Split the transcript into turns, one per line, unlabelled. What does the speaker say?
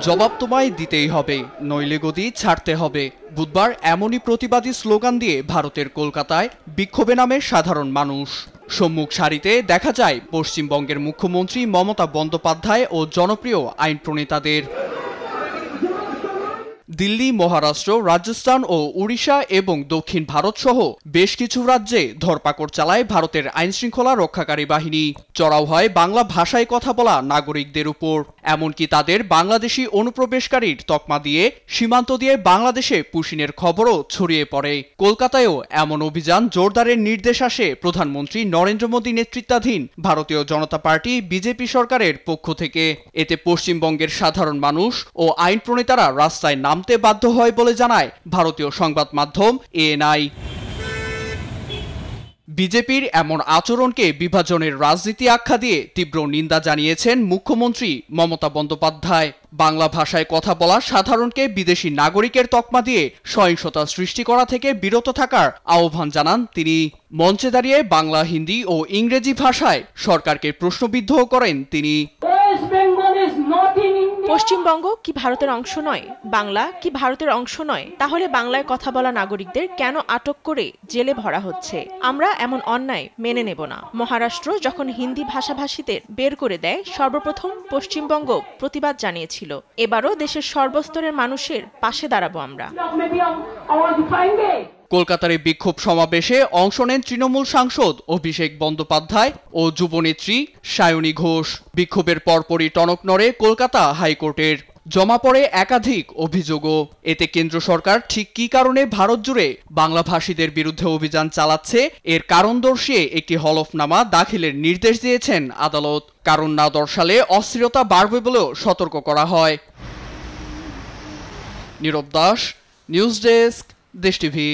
জবাব তোমায় দিতেই হবে, নইলে গদি ছাড়তে হবে। বুধবার এমনই প্রতিবাদী স্লোগান দিয়ে ভারতের কলকাতায় বিক্ষোভে নামে সাধারণ মানুষ। সম্মুখ সারিতে দেখা যায় পশ্চিমবঙ্গের মুখ্যমন্ত্রী মমতা বন্দ্যোপাধ্যায় ও জনপ্রিয় আইন প্রণেতাদের। দিল্লি, মহারাষ্ট্র, রাজস্থান ও উড়িষ্যা এবং দক্ষিণ ভারত সহ বেশ কিছু রাজ্যে ধরপাকড় চালায় ভারতের আইনশৃঙ্খলা রক্ষাকারী বাহিনী। চড়াও হয় বাংলা ভাষায় কথা বলা নাগরিকদের উপর। এমনকি তাদের বাংলাদেশি অনুপ্রবেশকারীর তকমা দিয়ে সীমান্ত দিয়ে বাংলাদেশে পুশিনের খবরও ছড়িয়ে পড়ে। কলকাতায়ও এমন অভিযান জোরদারের নির্দেশ আসে প্রধানমন্ত্রী নরেন্দ্র মোদী নেতৃত্বাধীন ভারতীয় জনতা পার্টি বিজেপি সরকারের পক্ষ থেকে। এতে পশ্চিমবঙ্গের সাধারণ মানুষ ও আইন প্রণেতারা রাস্তায় নামতে বাধ্য হয় বলে জানায় ভারতীয় সংবাদ মাধ্যম এএনআই। বিজেপির এমন আচরণকে বিভাজনের রাজনীতি আখ্যা দিয়ে তীব্র নিন্দা জানিয়েছেন মুখ্যমন্ত্রী মমতা বন্দ্যোপাধ্যায়। বাংলা ভাষায় কথা বলা সাধারণকে বিদেশি নাগরিকের তকমা দিয়ে সহিংসতা সৃষ্টি করা থেকে বিরত থাকার আহ্বান জানান তিনি। মঞ্চে দাঁড়িয়ে বাংলা, হিন্দি ও ইংরেজি ভাষায় সরকারকে প্রশ্নবিদ্ধ করেন তিনি।
পশ্চিমবঙ্গ কি ভারতের অংশ নয়? বাংলা কি ভারতের অংশ নয়? তাহলে বাংলায় কথা বলা নাগরিকদের কেন আটক করে জেলে ভরা হচ্ছে? আমরা এমন অন্যায় মেনে নেব না। মহারাষ্ট্র যখন হিন্দি ভাষাভাষীদের বের করে দেয়, সর্বপ্রথম পশ্চিমবঙ্গ প্রতিবাদ জানিয়েছিল। এবারও দেশের সর্বস্তরের মানুষের পাশে দাঁড়াবো আমরা।
কলকাতার এই বিক্ষোভ সমাবেশে অংশ নেন তৃণমূল সাংসদ অভিষেক বন্দ্যোপাধ্যায় ও যুবনেত্রী সায়নী ঘোষ। বিক্ষোভের পরপরই টনক নড়ে কলকাতা হাইকোর্টের। জমা পড়ে একাধিক অভিযোগও। এতে কেন্দ্র সরকার ঠিক কী কারণে ভারত জুড়ে বাংলাভাষীদের বিরুদ্ধে অভিযান চালাচ্ছে এর কারণ দর্শিয়ে একটি হলফনামা দাখিলের নির্দেশ দিয়েছেন আদালত। কারণ না দর্শালে অস্থিরতা বাড়বে বলেও সতর্ক করা হয়। নীরব দাস, নিউজ ডেস্ক, দেশ টিভি।